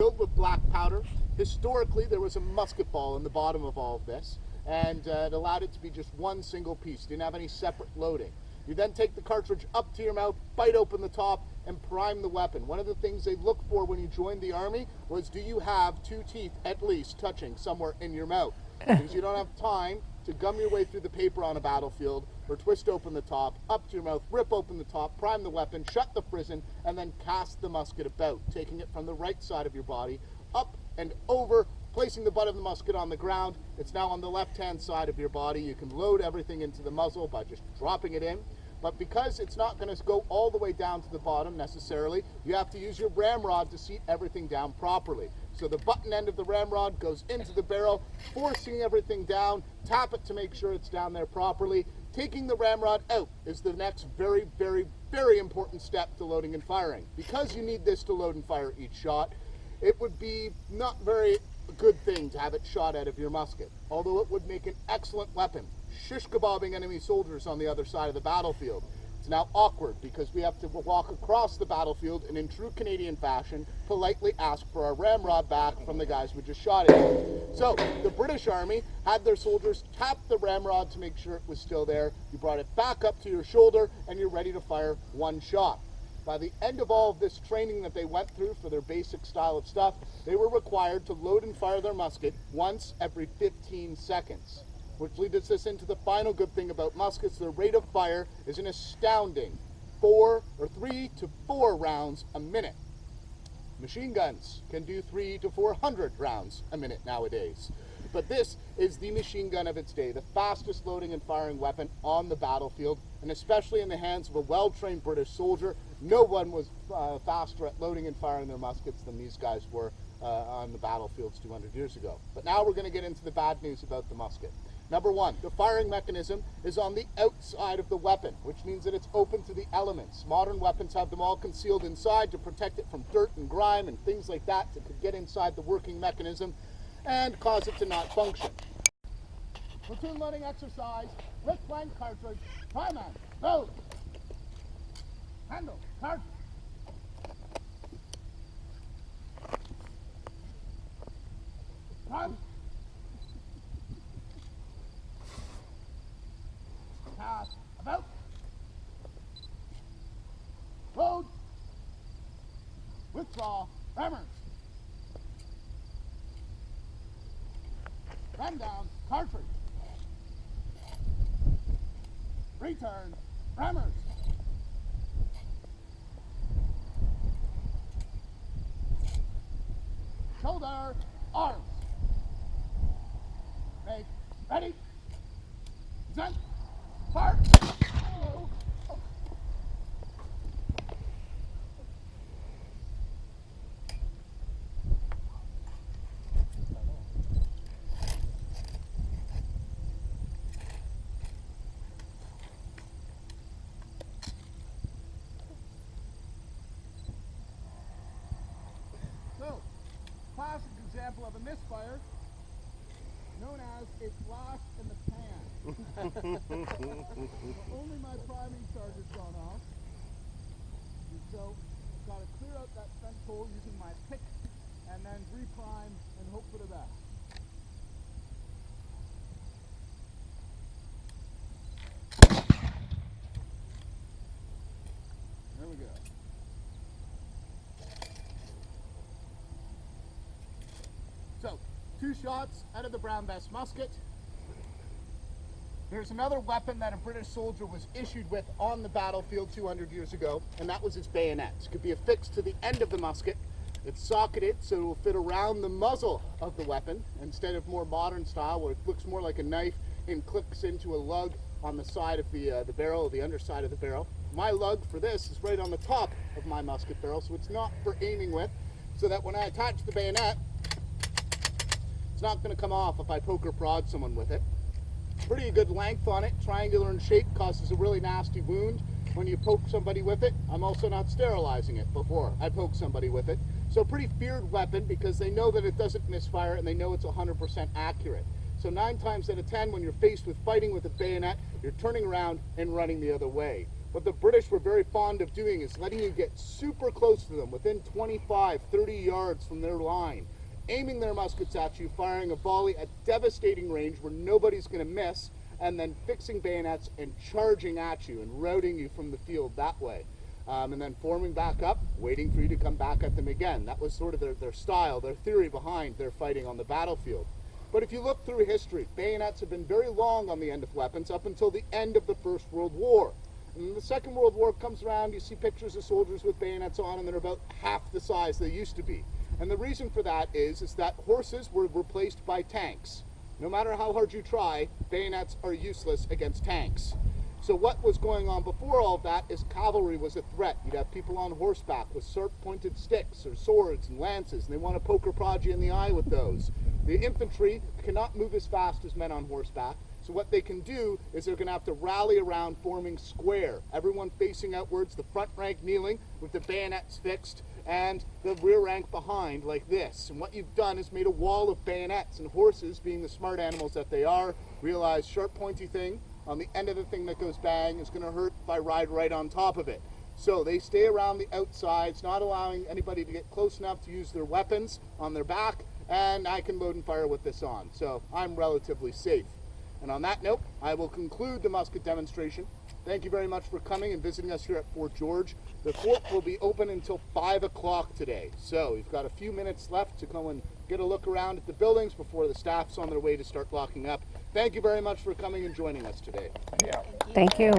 filled with black powder. Historically, there was a musket ball in the bottom of all of this, and it allowed it to be just one single piece. Didn't have any separate loading. You then take the cartridge up to your mouth, bite open the top, and prime the weapon. One of the things they looked for when you joined the Army was, do you have 2 teeth at least touching somewhere in your mouth? Because you don't have time to gum your way through the paper on a battlefield, or twist open the top, up to your mouth, rip open the top, prime the weapon, shut the frizzen, and then cast the musket about, taking it from the right side of your body, up and over, placing the butt of the musket on the ground. It's now on the left-hand side of your body. You can load everything into the muzzle by just dropping it in. But because it's not going to go all the way down to the bottom necessarily, you have to use your ramrod to seat everything down properly. So the button end of the ramrod goes into the barrel, forcing everything down, tap it to make sure it's down there properly. Taking the ramrod out is the next very, very, very important step to loading and firing. Because you need this to load and fire each shot, it would be not very good thing to have it shot out of your musket, although it would make an excellent weapon, shish kebabbing enemy soldiers on the other side of the battlefield. It's now awkward because we have to walk across the battlefield and in true Canadian fashion politely ask for our ramrod back from the guys we just shot at. So the British Army had their soldiers tap the ramrod to make sure it was still there. You brought it back up to your shoulder and you're ready to fire one shot. By the end of all of this training that they went through for their basic style of stuff, they were required to load and fire their musket once every 15 seconds. Which leads us into the final good thing about muskets. Their rate of fire is an astounding 3 to 4 rounds a minute. Machine guns can do 300 to 400 rounds a minute nowadays. But this is the machine gun of its day, the fastest loading and firing weapon on the battlefield, and especially in the hands of a well-trained British soldier. No one was faster at loading and firing their muskets than these guys were on the battlefields 200 years ago. But now we're going to get into the bad news about the musket. Number one, the firing mechanism is on the outside of the weapon, which means that it's open to the elements. Modern weapons have them all concealed inside to protect it from dirt and grime and things like that could get inside the working mechanism and cause it to not function. Platoon loading exercise with blank cartridge. Prime man, load. Handle, cartridge. Prime. Pass about. Load. Withdraw. Rammers. Ram down. Cartridge. Return. Rammers. Shoulder. Arms. Make. Ready. Present. Fire. So, classic example of a misfire, known as a flash in the pan. Only my priming charge has gone off. And so I've got to clear out that front hole using my pick and then reprime and hope for the best. There we go. So, 2 shots out of the Brown Bess musket. There's another weapon that a British soldier was issued with on the battlefield 200 years ago, and that was its bayonet. It could be affixed to the end of the musket. It's socketed so it will fit around the muzzle of the weapon instead of more modern style where it looks more like a knife and clicks into a lug on the side of the barrel, or the underside of the barrel. My lug for this is right on the top of my musket barrel, so it's not for aiming with, so that when I attach the bayonet, it's not going to come off if I poke or prod someone with it. Pretty good length on it, triangular in shape, causes a really nasty wound when you poke somebody with it. I'm also not sterilizing it before I poke somebody with it. So pretty feared weapon because they know that it doesn't misfire and they know it's 100% accurate. So 9 times out of 10 when you're faced with fighting with a bayonet, you're turning around and running the other way. What the British were very fond of doing is letting you get super close to them, within 25, 30 yards from their line, aiming their muskets at you, firing a volley at devastating range where nobody's going to miss, and then fixing bayonets and charging at you and routing you from the field that way. And then forming back up, waiting for you to come back at them again. That was sort of their style, their theory behind their fighting on the battlefield. But if you look through history, bayonets have been very long on the end of weapons up until the end of the First World War. And when the Second World War comes around, you see pictures of soldiers with bayonets on, and they're about half the size they used to be. And the reason for that is that horses were replaced by tanks. No matter how hard you try, bayonets are useless against tanks. So what was going on before all of that is cavalry was a threat. You'd have people on horseback with sharp-pointed sticks or swords and lances, and they want to poke or prod you in the eye with those. The infantry cannot move as fast as men on horseback, so what they can do is they're going to have to rally around forming square. Everyone facing outwards, the front rank kneeling with the bayonets fixed, and the rear rank behind like this. And what you've done is made a wall of bayonets, and horses, being the smart animals that they are, realize sharp pointy thing on the end of the thing that goes bang is going to hurt if I ride right on top of it. So they stay around the outsides, not allowing anybody to get close enough to use their weapons on their back, and I can load and fire with this on. So I'm relatively safe. And on that note, I will conclude the musket demonstration. Thank you very much for coming and visiting us here at Fort George. The fort will be open until 5 o'clock today. So we've got a few minutes left to go and get a look around at the buildings before the staff's on their way to start locking up. Thank you very much for coming and joining us today. Thank you.